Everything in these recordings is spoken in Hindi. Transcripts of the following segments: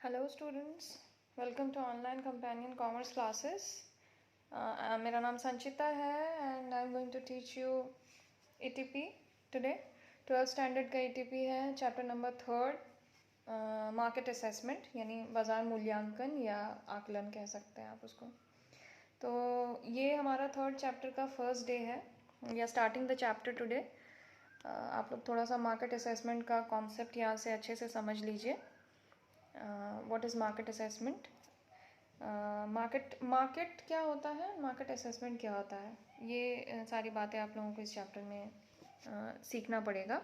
Hello students, welcome to online companion commerce classes. मेरा नाम संचिता है and I am going to teach you ETP today. 12th standard का ईटीपी है, चैप्टर नंबर 3, मार्केट असेसमेंट यानी बाज़ार मूल्यांकन या आकलन कह सकते हैं आप उसको। तो ये हमारा 3rd चैप्टर का फर्स्ट डे है या स्टार्टिंग द चैप्टर टुडे। आप लोग थोड़ा सा मार्केट असेसमेंट का कॉन्सेप्ट यहाँ से अच्छे से समझ लीजिए। What is market assessment, market क्या होता है, मार्केट असेसमेंट क्या होता है, ये सारी बातें आप लोगों को इस चैप्टर में सीखना पड़ेगा।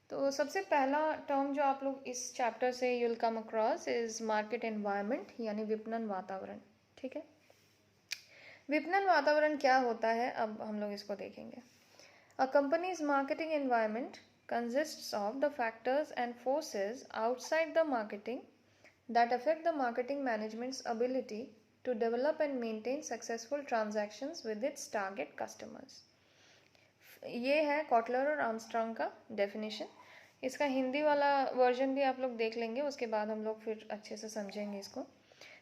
तो सबसे पहला टर्म जो आप लोग इस चैप्टर से you'll come across is market environment यानी विपणन वातावरण। ठीक है, विपणन वातावरण क्या होता है, अब हम लोग इसको देखेंगे। A company's marketing environment consists of the factors and forces outside the marketing that affect the marketing management's ability to develop and maintain successful transactions with its target customers. ये है कॉटलर और आर्मस्ट्रॉन्ग का डेफिनेशन। इसका हिंदी वाला वर्जन भी आप लोग देख लेंगे, उसके बाद हम लोग फिर अच्छे से समझेंगे इसको।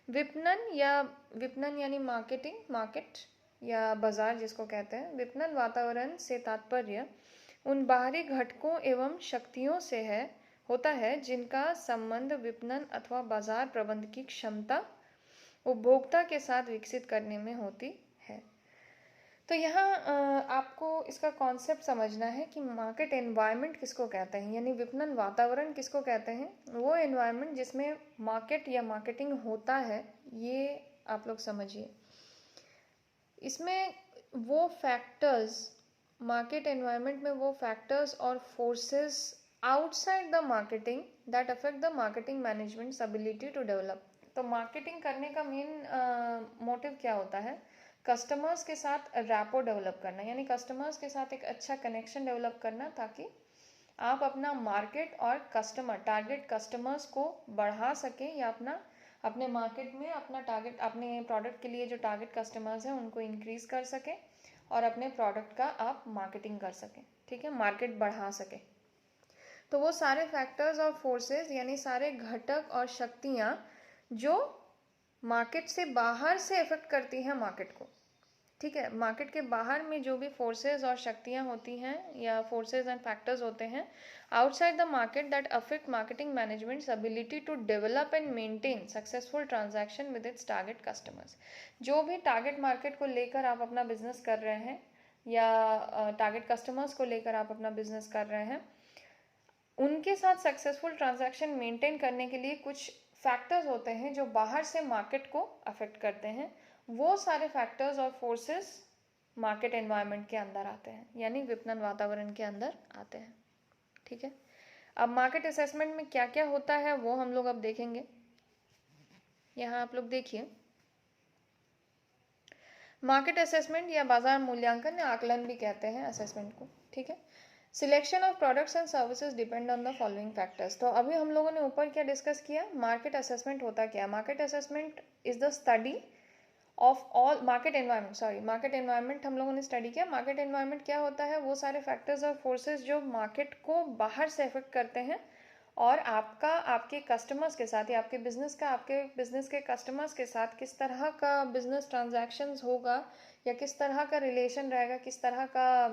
विपणन यानी मार्केटिंग, मार्केट या बाजार जिसको कहते हैं। विपणन वातावरण से तात्पर्य उन बाहरी घटकों एवं शक्तियों से होता है जिनका संबंध विपणन अथवा बाजार प्रबंध की क्षमता उपभोक्ता के साथ विकसित करने में होती है। तो यहाँ आपको इसका कॉन्सेप्ट समझना है कि मार्केट एनवायरनमेंट किसको कहते हैं, यानी विपणन वातावरण किसको कहते हैं। वो एनवायरनमेंट जिसमें मार्केट या मार्केटिंग होता है, ये आप लोग समझिए। इसमें वो फैक्टर्स, मार्केट एनवायरनमेंट में वो फैक्टर्स और forces outside the marketing that affect the marketing management's ability to develop. तो मार्केटिंग करने का मेन मोटिव क्या होता है, कस्टमर्स के साथ रैपो डेवलप करना, यानी कस्टमर्स के साथ एक अच्छा कनेक्शन डेवलप करना ताकि आप अपना मार्केट और कस्टमर, टारगेट कस्टमर्स को बढ़ा सकें या अपने मार्केट में अपना टारगेट, अपने प्रोडक्ट के लिए जो टारगेट कस्टमर्स हैं उनको इंक्रीज कर सकें और अपने प्रोडक्ट का आप मार्केटिंग कर सकें। ठीक है, मार्केट बढ़ा सकें। तो वो सारे फैक्टर्स और फोर्सेस यानी सारे घटक और शक्तियाँ जो मार्केट से बाहर से इफेक्ट करती हैं मार्केट को। ठीक है, मार्केट के बाहर में जो भी फोर्सेस और शक्तियाँ होती हैं या फोर्सेस एंड फैक्टर्स होते हैं outside the market that affect marketing management's ability to develop and maintain successful transaction with its target customers. जो भी टारगेट मार्केट को लेकर आप अपना बिजनेस कर रहे हैं या टारगेट कस्टमर्स को लेकर आप अपना बिजनेस कर रहे हैं, उनके साथ सक्सेसफुल ट्रांजैक्शन मेंटेन करने के लिए कुछ फैक्टर्स होते हैं जो बाहर से मार्केट को अफेक्ट करते हैं। वो सारे फैक्टर्स और फोर्सेस मार्केट एनवायरनमेंट के अंदर आते हैं, यानी विपणन वातावरण के अंदर आते हैं। ठीक है, अब मार्केट असेसमेंट में क्या क्या होता है वो हम लोग अब देखेंगे। यहाँ आप लोग देखिए, मार्केट असेसमेंट या बाजार मूल्यांकन या आकलन भी कहते हैं असेसमेंट को। ठीक है, selection of products and services depend on the following factors. तो अभी हम लोगों ने ऊपर क्या डिस्कस किया, मार्केट असेसमेंट होता क्या है। Market assessment is the study of all market environment, market environment हम लोगों ने स्टडी किया। मार्केट एनवायरनमेंट क्या होता है, वो सारे फैक्टर्स और फोर्सेस जो मार्केट को बाहर से इफेक्ट करते हैं और आपके कस्टमर्स के साथ या आपके बिजनेस के कस्टमर्स के साथ किस तरह का बिजनेस ट्रांजैक्शंस होगा या किस तरह का रिलेशन रहेगा, किस तरह का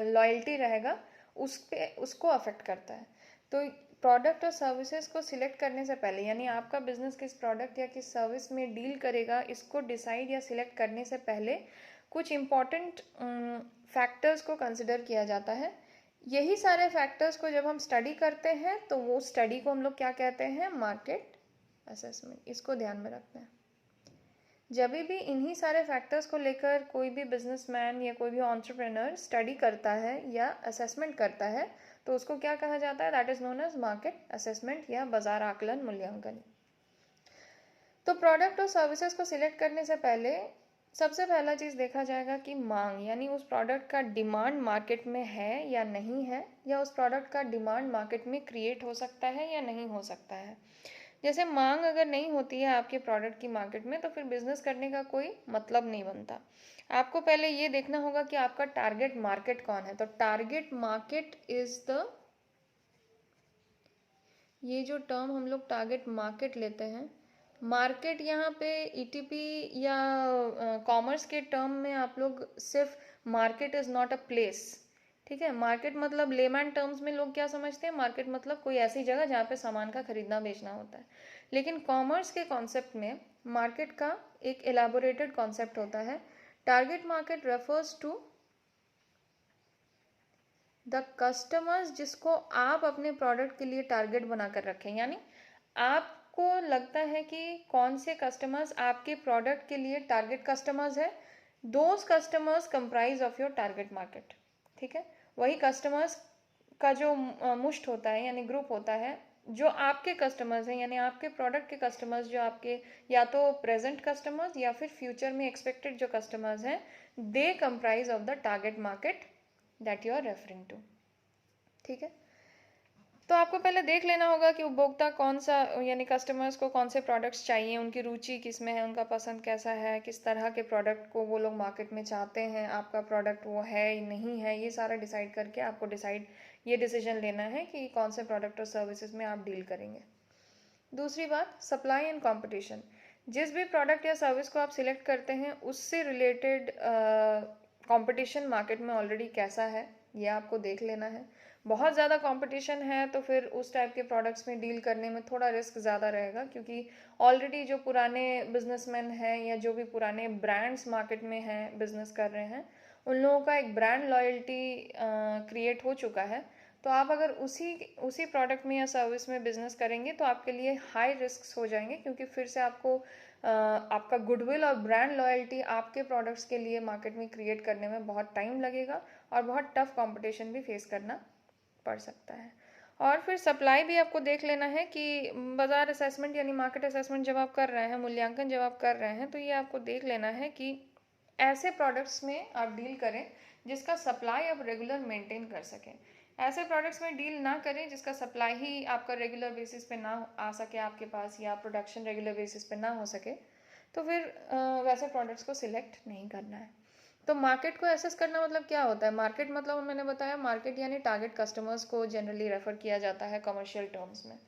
लॉयल्टी रहेगा, उसको अफेक्ट करता है। तो प्रोडक्ट और सर्विसेज को सिलेक्ट करने से पहले, यानी आपका बिजनेस किस प्रोडक्ट या किस सर्विस में डील करेगा, इसको डिसाइड या सिलेक्ट करने से पहले कुछ इम्पॉर्टेंट फैक्टर्स को कंसिडर किया जाता है। यही सारे फैक्टर्स को जब हम स्टडी करते हैं तो वो स्टडी को हम लोग क्या कहते हैं, मार्केट असेसमेंट। इसको ध्यान में रखना है। जब भी इन्हीं सारे फैक्टर्स को लेकर कोई भी बिजनेसमैन या कोई भी एंटरप्रेन्योर स्टडी करता है या असेसमेंट करता है तो उसको क्या कहा जाता है, that is known as market assessment या बाजार आकलन मूल्यांकन। तो प्रोडक्ट और सर्विसेज को सिलेक्ट करने से पहले सबसे पहला चीज़ देखा जाएगा कि मांग, यानी उस प्रोडक्ट का डिमांड मार्केट में है या नहीं है, या उस प्रोडक्ट का डिमांड मार्केट में क्रिएट हो सकता है या नहीं हो सकता है। जैसे मांग अगर नहीं होती है आपके प्रोडक्ट की मार्केट में तो फिर बिजनेस करने का कोई मतलब नहीं बनता। आपको पहले ये देखना होगा कि आपका टारगेट मार्केट कौन है। तो टारगेट मार्केट इज द ये जो टर्म हम लोग टारगेट मार्केट लेते हैं, मार्केट यहाँ पे ईटीपी या कॉमर्स के टर्म में आप लोग सिर्फ market is not a place, ठीक है। मार्केट मतलब लेमैन टर्म्स में लोग क्या समझते हैं, मार्केट मतलब कोई ऐसी जगह जहाँ पे सामान का खरीदना बेचना होता है। लेकिन कॉमर्स के कॉन्सेप्ट में मार्केट का एक एलाबोरेटेड कॉन्सेप्ट होता है। Target market refers to the customers जिसको आप अपने प्रोडक्ट के लिए टारगेट बनाकर रखें, यानी आपको लगता है कि कौन से कस्टमर्स आपके प्रोडक्ट के लिए टारगेट कस्टमर्स है, those customers comprise of your target market, ठीक है। वही कस्टमर्स का जो मुश्त होता है यानी ग्रुप होता है, जो आपके कस्टमर्स हैं यानी आपके प्रोडक्ट के कस्टमर्स, जो आपके या तो प्रेजेंट कस्टमर्स या फिर फ्यूचर में एक्सपेक्टेड जो कस्टमर्स हैं, they comprise of the target market that you are referring to, ठीक है। तो आपको पहले देख लेना होगा कि उपभोक्ता कौन सा यानी कस्टमर्स को कौन से प्रोडक्ट्स चाहिए, उनकी रुचि किस में है, उनका पसंद कैसा है, किस तरह के प्रोडक्ट को वो लोग मार्केट में चाहते हैं, आपका प्रोडक्ट वो है या नहीं है, ये सारा डिसाइड करके आपको ये डिसीजन लेना है कि कौन से प्रोडक्ट और सर्विसेज में आप डील करेंगे। दूसरी बात, सप्लाई एंड कंपटीशन। जिस भी प्रोडक्ट या सर्विस को आप सिलेक्ट करते हैं उससे रिलेटेड कंपटीशन मार्केट में ऑलरेडी कैसा है, ये आपको देख लेना है। बहुत ज़्यादा कंपटीशन है तो फिर उस टाइप के प्रोडक्ट्स में डील करने में थोड़ा रिस्क ज़्यादा रहेगा, क्योंकि ऑलरेडी जो पुराने बिजनेसमैन हैं या जो भी पुराने ब्रांड्स मार्केट में हैं, बिजनेस कर रहे हैं, उन लोगों का एक ब्रांड लॉयल्टी क्रिएट हो चुका है। तो आप अगर उसी प्रोडक्ट में या सर्विस में बिजनेस करेंगे तो आपके लिए हाई रिस्क हो जाएंगे, क्योंकि फिर से आपको आपका गुडविल और ब्रांड लॉयल्टी आपके प्रोडक्ट्स के लिए मार्केट में क्रिएट करने में बहुत टाइम लगेगा और बहुत टफ कंपटीशन भी फेस करना पड़ सकता है। और फिर सप्लाई भी आपको देख लेना है कि बाजार असेसमेंट यानी मार्केट असेसमेंट जब आप कर रहे हैं, मूल्यांकन जब आप कर रहे हैं, तो ये आपको देख लेना है कि ऐसे प्रोडक्ट्स में आप डील करें जिसका सप्लाई आप रेगुलर मेंटेन कर सकें। ऐसे प्रोडक्ट्स में डील ना करें जिसका सप्लाई ही आपका रेगुलर बेसिस पे ना आ सके आपके पास, या प्रोडक्शन रेगुलर बेसिस पे ना हो सके, तो फिर वैसे प्रोडक्ट्स को सिलेक्ट नहीं करना है। तो मार्केट को एसेस करना मतलब क्या होता है? मार्केट मतलब मैंने बताया, मार्केट यानी टारगेट कस्टमर्स को जनरली रेफर किया जाता है कमर्शियल टर्म्स में।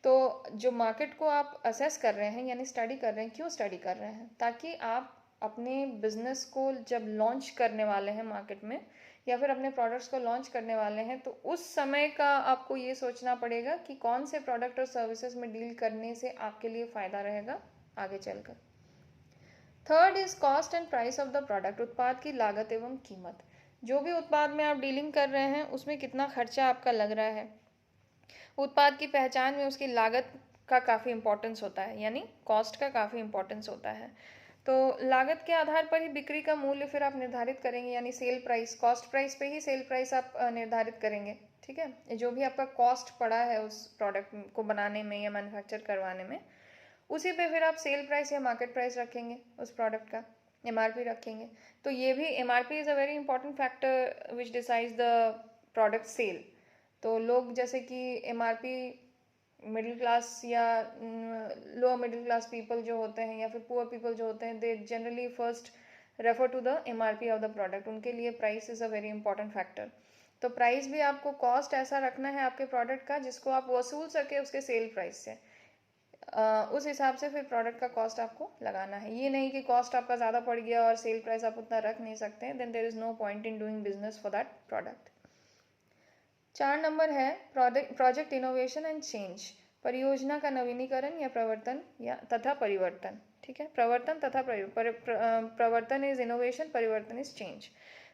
तो जो मार्केट को आप असेस कर रहे हैं यानी स्टडी कर रहे हैं, क्यों स्टडी कर रहे हैं? ताकि आप अपने बिजनेस को जब लॉन्च करने वाले हैं मार्केट में, या फिर अपने प्रोडक्ट्स को लॉन्च करने वाले हैं, तो उस समय का आपको ये सोचना पड़ेगा कि कौन से प्रोडक्ट और सर्विसेज में डील करने से आपके लिए फ़ायदा रहेगा आगे चलकर। Third is cost and price of the product. उत्पाद की लागत एवं कीमत। जो भी उत्पाद में आप डीलिंग कर रहे हैं उसमें कितना खर्चा आपका लग रहा है। उत्पाद की पहचान में उसकी लागत का काफ़ी इंपॉर्टेंस होता है, यानी कॉस्ट का काफ़ी इंपॉर्टेंस होता है। तो लागत के आधार पर ही बिक्री का मूल्य फिर आप निर्धारित करेंगे, यानी सेल प्राइस, कॉस्ट प्राइस पे ही सेल प्राइस आप निर्धारित करेंगे, ठीक है। जो भी आपका कॉस्ट पड़ा है उस प्रोडक्ट को बनाने में या मैन्युफैक्चर करवाने में, उसी पे फिर आप सेल प्राइस या मार्केट प्राइस रखेंगे, उस प्रोडक्ट का एमआरपी रखेंगे। तो ये भी MRP is a very important factor which decides the product sale. तो लोग जैसे कि एमआरपी मिडिल क्लास या लोअर मिडिल क्लास पीपल जो होते हैं या फिर पुअर पीपल जो होते हैं, they generally first refer to the MRP of the product. उनके लिए price is a very important factor. तो प्राइस भी आपको कॉस्ट ऐसा रखना है आपके प्रोडक्ट का जिसको आप वसूल सके उसके सेल प्राइस से। उस हिसाब से फिर प्रोडक्ट का कॉस्ट आपको लगाना है। ये नहीं कि कॉस्ट आपका ज़्यादा पड़ गया और सेल प्राइस आप उतना रख नहीं सकते, then there is no point in doing business for that product. 4 नंबर है प्रोजेक्ट इनोवेशन एंड चेंज। परियोजना का नवीनीकरण या प्रवर्तन या तथा परिवर्तन, ठीक है। प्रवर्तन तथा प्रवर्तन इज इनोवेशन, परिवर्तन इज चेंज।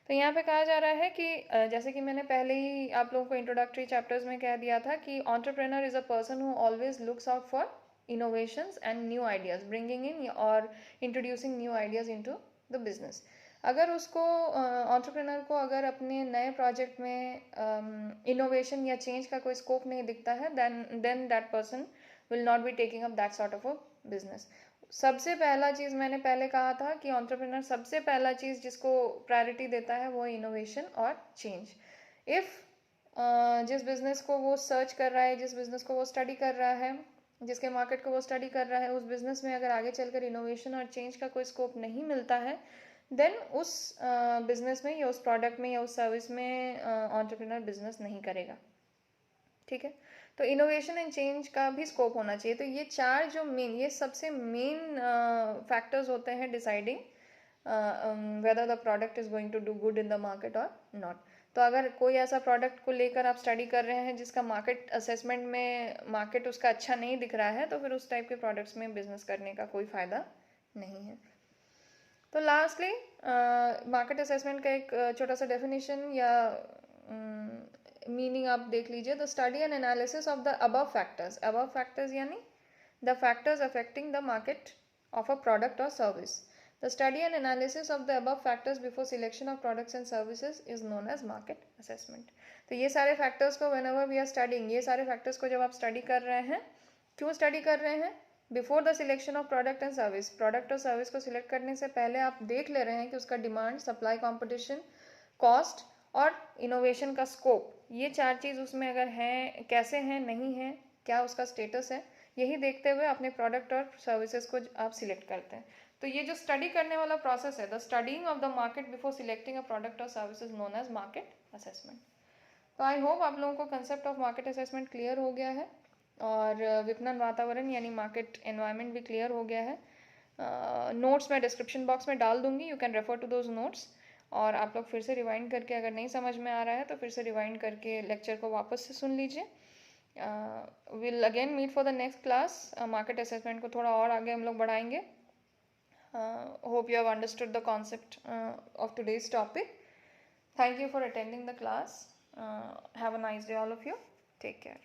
तो यहाँ पे कहा जा रहा है कि जैसे कि मैंने पहले ही आप लोगों को इंट्रोडक्टरी चैप्टर्स में कह दिया था कि entrepreneur is a person who always looks out for innovations and new ideas, bringing in or introducing new ideas into the business। अगर उसको एंटरप्रेन्योर को अगर अपने नए प्रोजेक्ट में इनोवेशन या चेंज का कोई स्कोप नहीं दिखता है, then that person will not be taking up that sort of a business. सबसे पहला चीज़ मैंने पहले कहा था कि एंटरप्रेन्योर सबसे पहला चीज़ जिसको प्रायोरिटी देता है वो इनोवेशन और चेंज। इफ़ जिस बिज़नेस को वो सर्च कर रहा है, जिस बिज़नेस को वो स्टडी कर रहा है, जिसके मार्केट को वो स्टडी कर रहा है, उस बिज़नेस में अगर आगे चलकर इनोवेशन और चेंज का कोई स्कोप नहीं मिलता है, देन उस बिज़नेस में या उस प्रोडक्ट में या उस सर्विस में एंटरप्रेन्योर बिजनेस नहीं करेगा, ठीक है। तो इनोवेशन एंड चेंज का भी स्कोप होना चाहिए। तो ये चार जो मेन, ये सबसे मेन फैक्टर्स होते हैं deciding whether the product is going to do good in the market or not। तो अगर कोई ऐसा प्रोडक्ट को लेकर आप स्टडी कर रहे हैं जिसका मार्केट असेसमेंट में मार्केट उसका अच्छा नहीं दिख रहा है, तो फिर उस टाइप के प्रोडक्ट्स में बिजनेस करने का कोई फ़ायदा नहीं है। तो लास्टली मार्केट असेसमेंट का एक छोटा सा डेफिनेशन या मीनिंग आप देख लीजिए। The study and analysis of the above factors, above factors यानी the factors affecting the market of a product or service। The study and analysis of the above factors before selection of products and services is known as market assessment। तो ये सारे factors को whenever we are studying, ये सारे factors को जब आप study कर रहे हैं, क्यों study कर रहे हैं? Before the selection of product and service, product और service को select करने से पहले आप देख ले रहे हैं कि उसका demand, supply, competition, cost और innovation का scope, ये चार चीज़ उसमें अगर हैं, कैसे हैं, नहीं है, क्या उसका status है, यही देखते हुए अपने प्रोडक्ट और सर्विसेज को आप सिलेक्ट करते हैं। तो ये जो स्टडी करने वाला प्रोसेस है, the studying of the market before selecting a product और services known as market assessment. तो आई होप आप लोगों को concept of market assessment clear हो गया है और विपणन वातावरण यानी मार्केट एनवायरनमेंट भी क्लियर हो गया है। नोट्स मैं डिस्क्रिप्शन बॉक्स में डाल दूंगी, you can refer to those notes. और आप लोग फिर से रिवाइंड करके, अगर नहीं समझ में आ रहा है तो फिर से रिवाइंड करके लेक्चर को वापस से सुन लीजिए। Will again meet for the next class. Market assessment को थोड़ा और आगे हम लोग बढ़ाएंगे। Hope you have understood the concept of today's topic. Thank you for attending the class. Have a nice day all of you. Take care.